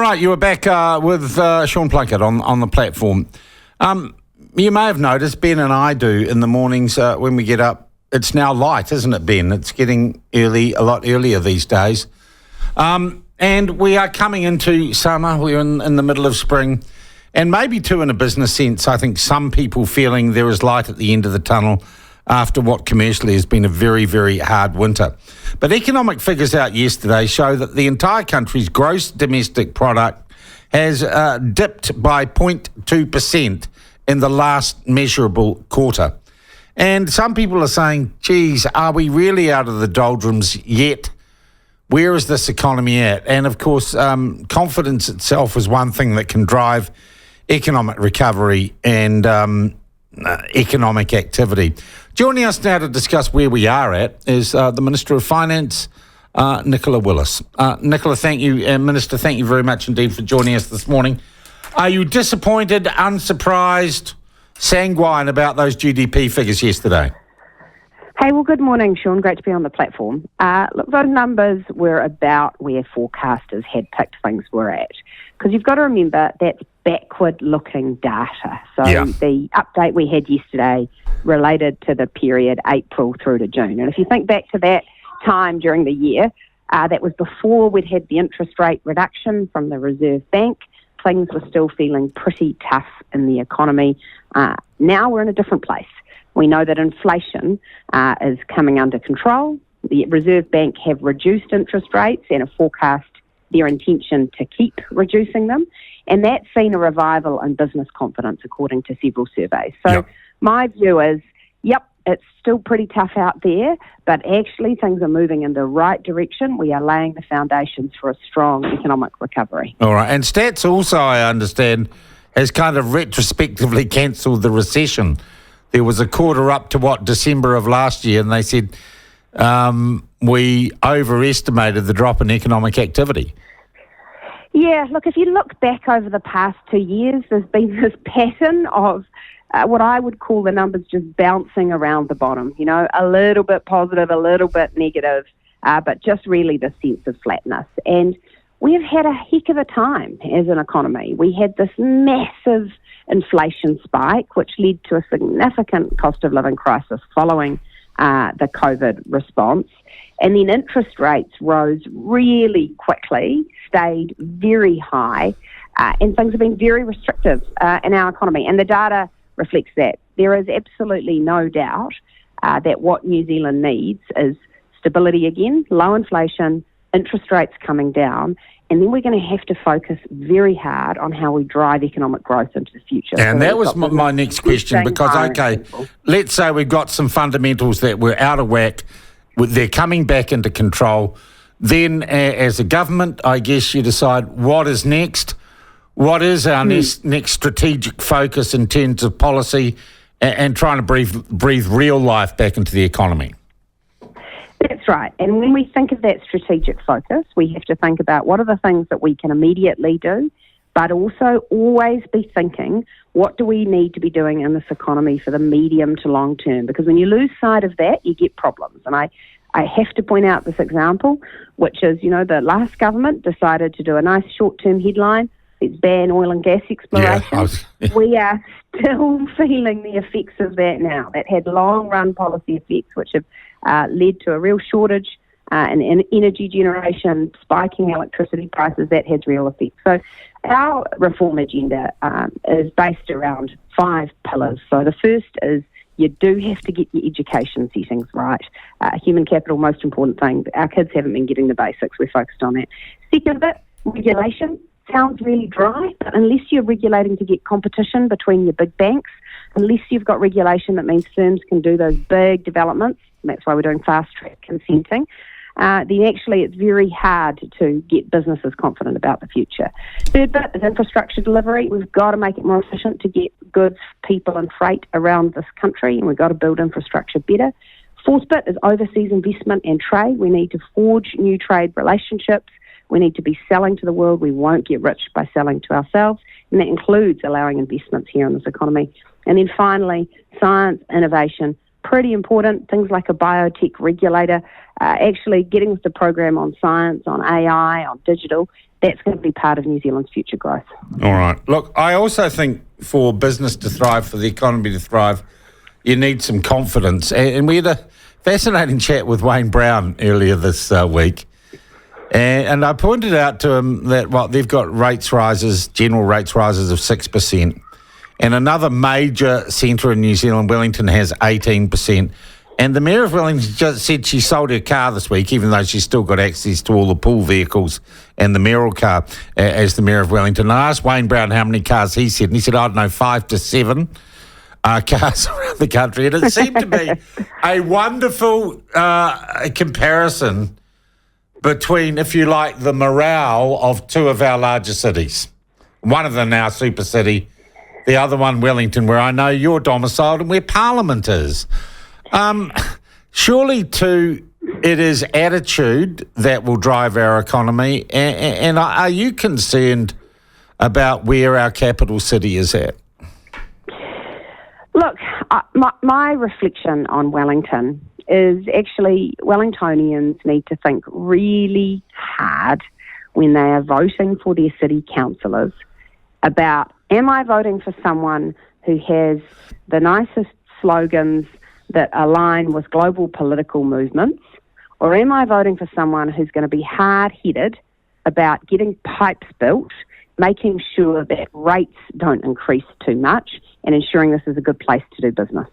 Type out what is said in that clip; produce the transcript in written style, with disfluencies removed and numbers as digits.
right, you were back with Sean Plunket on the platform. You may have noticed, Ben and I do, in the mornings when we get up, it's now light, isn't it, Ben? It's getting early, a lot earlier these days. And we are coming into summer. We're in the middle of spring. And maybe too, in a business sense, I think some people feeling there is light at the end of the tunnel after what commercially has been a very, very hard winter. But economic figures out yesterday show that the entire country's gross domestic product has dipped by 0.2% in the last measurable quarter. And some people are saying, geez, are we really out of the doldrums yet? Where is this economy at? And of course, confidence itself is one thing that can drive economic recovery and economic activity. Joining us now to discuss where we are at is the Minister of Finance, Nicola Willis. Nicola, thank you, Minister, thank you very much indeed for joining us this morning. Are you disappointed, unsurprised, sanguine about those GDP figures yesterday? Hey, well, good morning, Sean. Great to be on the platform. Look, those numbers were about where forecasters had picked things were at. Because you've got to remember that's backward-looking data. So the update we had yesterday related to the period April through to June. And if you think back to that time during the year, that was before we'd had the interest rate reduction from the Reserve Bank. Things were still feeling pretty tough in the economy. Now we're in a different place. We know that inflation is coming under control. The Reserve Bank have reduced interest rates and have forecast their intention to keep reducing them. And that's seen a revival in business confidence, according to several surveys. So my view is, it's still pretty tough out there, but actually things are moving in the right direction. We are laying the foundations for a strong economic recovery. All right. And Stats also, I understand, has kind of retrospectively cancelled the recession. There was a quarter up to, December of last year, and they said we overestimated the drop in economic activity. Yeah, look, if you look back over the past 2 years, there's been this pattern of what I would call the numbers just bouncing around the bottom, a little bit positive, a little bit negative, but just really the sense of flatness. And we have had a heck of a time as an economy. We had this massive inflation spike, which led to a significant cost of living crisis following the COVID response. And then interest rates rose really quickly, stayed very high, and things have been very restrictive in our economy. And the data reflects that. There is absolutely no doubt that what New Zealand needs is stability again, low inflation, interest rates coming down, and then we're going to have to focus very hard on how we drive economic growth into the future. And that was my next question, because, let's say we've got some fundamentals that were out of whack, they're coming back into control. Then as a government, I guess you decide what is next. What is our next strategic focus in terms of policy and trying to breathe real life back into the economy? That's right. And when we think of that strategic focus, we have to think about what are the things that we can immediately do, but also always be thinking, what do we need to be doing in this economy for the medium to long term? Because when you lose sight of that, you get problems. And I have to point out this example, which is, the last government decided to do a nice short-term headline. It's ban oil and gas exploration. We are still feeling the effects of that now. That had long-run policy effects, which have led to a real shortage in energy generation, spiking electricity prices. That has real effects. So our reform agenda is based around 5 pillars. So the first is you do have to get your education settings right. Human capital, most important thing. Our kids haven't been getting the basics. We're focused on that. Second bit, regulation. Sounds really dry, but unless you're regulating to get competition between your big banks, unless you've got regulation that means firms can do those big developments, and that's why we're doing fast-track consenting, then actually it's very hard to get businesses confident about the future. Third bit is infrastructure delivery. We've got to make it more efficient to get goods, people and freight around this country, and we've got to build infrastructure better. Fourth bit is overseas investment and trade. We need to forge new trade relationships. We need to be selling to the world. We won't get rich by selling to ourselves, and that includes allowing investments here in this economy. And then finally, science, innovation, pretty important. Things like a biotech regulator, actually getting with the program on science, on AI, on digital, that's going to be part of New Zealand's future growth. All right. Look, I also think for business to thrive, for the economy to thrive, you need some confidence. And we had a fascinating chat with Wayne Brown earlier this week. And I pointed out to him that, they've got rates rises, general rates rises of 6%. And another major centre in New Zealand, Wellington, has 18%. And the Mayor of Wellington just said she sold her car this week, even though she's still got access to all the pool vehicles and the mayoral car as the Mayor of Wellington. And I asked Wayne Brown how many cars he said, and he said, I don't know, 5 to 7 cars around the country. And it seemed to be a wonderful comparison between, if you like, the morale of two of our larger cities. One of them now, Super City, the other one, Wellington, where I know you're domiciled and where Parliament is. Surely, too, it is attitude that will drive our economy. And are you concerned about where our capital city is at? Look, my reflection on Wellington is actually Wellingtonians need to think really hard when they are voting for their city councillors about, am I voting for someone who has the nicest slogans that align with global political movements, or am I voting for someone who's going to be hard-headed about getting pipes built, making sure that rates don't increase too much, and ensuring this is a good place to do business?